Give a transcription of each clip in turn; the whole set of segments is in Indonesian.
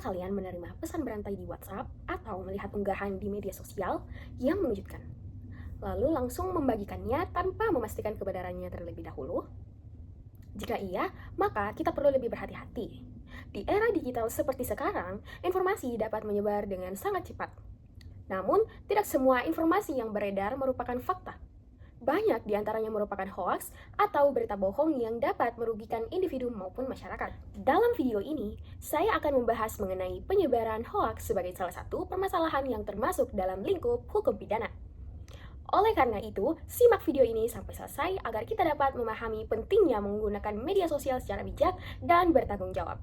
kalian menerima pesan berantai di WhatsApp atau melihat unggahan di media sosial yang mengejutkan, lalu langsung membagikannya tanpa memastikan kebenarannya terlebih dahulu? Jika iya, maka kita perlu lebih berhati-hati. Di era digital seperti sekarang, informasi dapat menyebar dengan sangat cepat. Namun, tidak semua informasi yang beredar merupakan fakta. Banyak di antaranya merupakan hoaks atau berita bohong yang dapat merugikan individu maupun masyarakat. Dalam video ini, saya akan membahas mengenai penyebaran hoaks sebagai salah satu permasalahan yang termasuk dalam lingkup hukum pidana. Oleh karena itu, simak video ini sampai selesai agar kita dapat memahami pentingnya menggunakan media sosial secara bijak dan bertanggung jawab.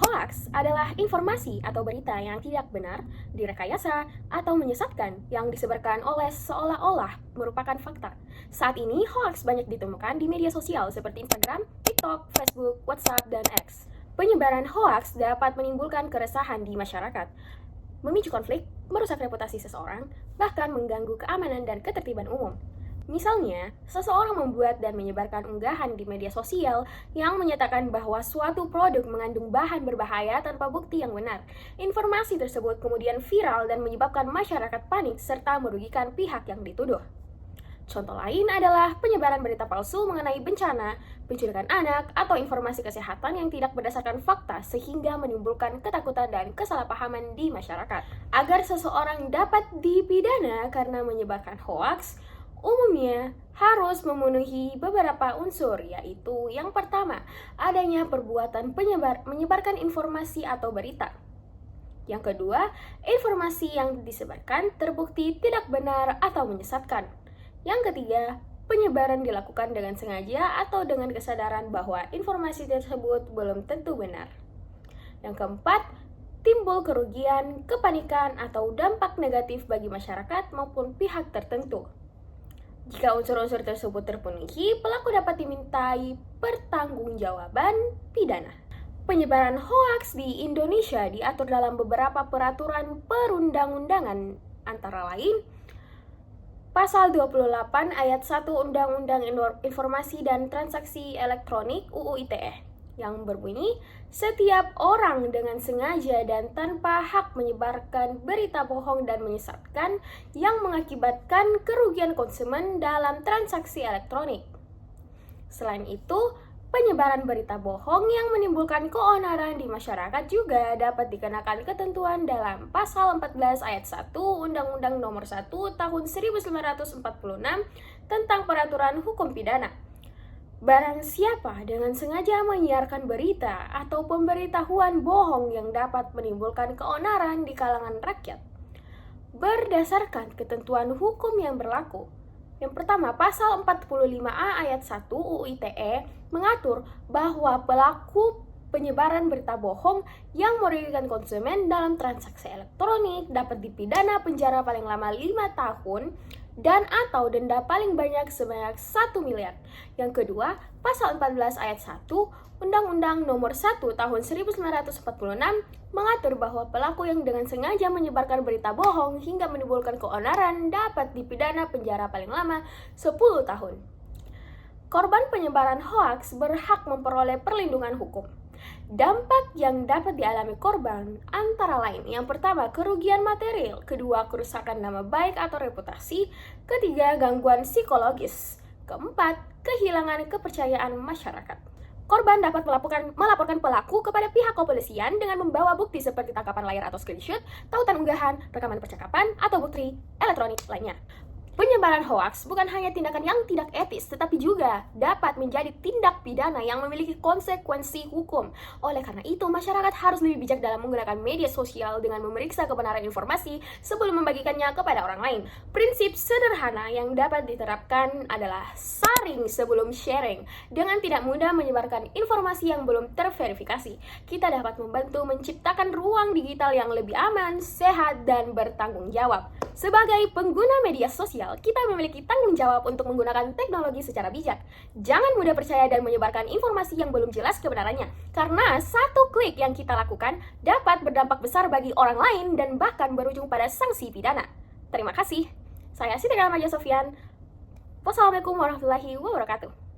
Hoaks adalah informasi atau berita yang tidak benar, direkayasa, atau menyesatkan yang disebarkan oleh seolah-olah merupakan fakta. Saat ini, hoaks banyak ditemukan di media sosial seperti Instagram, TikTok, Facebook, WhatsApp, dan X. Penyebaran hoaks dapat menimbulkan keresahan di masyarakat, memicu konflik, merusak reputasi seseorang, bahkan mengganggu keamanan dan ketertiban umum. Misalnya, seseorang membuat dan menyebarkan unggahan di media sosial yang menyatakan bahwa suatu produk mengandung bahan berbahaya tanpa bukti yang benar. Informasi tersebut kemudian viral dan menyebabkan masyarakat panik serta merugikan pihak yang dituduh. Contoh lain adalah penyebaran berita palsu mengenai bencana, penculikan anak, atau informasi kesehatan yang tidak berdasarkan fakta sehingga menimbulkan ketakutan dan kesalahpahaman di masyarakat. Agar seseorang dapat dipidana karena menyebarkan hoaks, umumnya harus memenuhi beberapa unsur, yaitu yang pertama, adanya perbuatan menyebarkan informasi atau berita. Yang kedua, informasi yang disebarkan terbukti tidak benar atau menyesatkan. Yang ketiga, penyebaran dilakukan dengan sengaja atau dengan kesadaran bahwa informasi tersebut belum tentu benar. Yang keempat, timbul kerugian, kepanikan, atau dampak negatif bagi masyarakat maupun pihak tertentu. Jika unsur-unsur tersebut terpenuhi, pelaku dapat dimintai pertanggungjawaban pidana. Penyebaran hoaks di Indonesia diatur dalam beberapa peraturan perundang-undangan, antara lain Pasal 28 Ayat 1 Undang-Undang Informasi dan Transaksi Elektronik UU ITE yang berbunyi, setiap orang dengan sengaja dan tanpa hak menyebarkan berita bohong dan menyesatkan yang mengakibatkan kerugian konsumen dalam transaksi elektronik. Selain itu, penyebaran berita bohong yang menimbulkan keonaran di masyarakat juga dapat dikenakan ketentuan dalam Pasal 14 Ayat 1 Undang-Undang Nomor 1 Tahun 1946 tentang Peraturan Hukum Pidana. Barang siapa dengan sengaja menyiarkan berita atau pemberitahuan bohong yang dapat menimbulkan keonaran di kalangan rakyat, berdasarkan ketentuan hukum yang berlaku. Yang pertama, Pasal 45A Ayat 1 UU ITE mengatur bahwa pelaku penyebaran berita bohong yang merugikan konsumen dalam transaksi elektronik dapat dipidana penjara paling lama 5 tahun dan atau denda paling banyak sebanyak 1 miliar. Yang kedua, Pasal 14 Ayat 1 Undang-Undang Nomor 1 Tahun 1946 mengatur bahwa pelaku yang dengan sengaja menyebarkan berita bohong hingga menimbulkan keonaran dapat dipidana penjara paling lama 10 tahun. Korban penyebaran hoaks berhak memperoleh perlindungan hukum. Dampak yang dapat dialami korban antara lain, yang pertama, kerugian material, kedua, kerusakan nama baik atau reputasi, ketiga, gangguan psikologis, keempat, kehilangan kepercayaan masyarakat. Korban dapat melaporkan pelaku kepada pihak kepolisian dengan membawa bukti seperti tangkapan layar atau screenshot, tautan unggahan, rekaman percakapan, atau bukti elektronik lainnya. Penyebaran hoaks bukan hanya tindakan yang tidak etis, tetapi juga dapat menjadi tindak pidana yang memiliki konsekuensi hukum. Oleh karena itu, masyarakat harus lebih bijak dalam menggunakan media sosial dengan memeriksa kebenaran informasi sebelum membagikannya kepada orang lain. Prinsip sederhana yang dapat diterapkan adalah saring sebelum sharing. Dengan tidak mudah menyebarkan informasi yang belum terverifikasi, kita dapat membantu menciptakan ruang digital yang lebih aman, sehat, dan bertanggung jawab. Sebagai pengguna media sosial, kita memiliki tanggung jawab untuk menggunakan teknologi secara bijak. Jangan mudah percaya dan menyebarkan informasi yang belum jelas kebenarannya, karena satu klik yang kita lakukan dapat berdampak besar bagi orang lain dan bahkan berujung pada sanksi pidana. Terima kasih. Saya Siti Kalamaja Sofyan. Wassalamualaikum warahmatullahi wabarakatuh.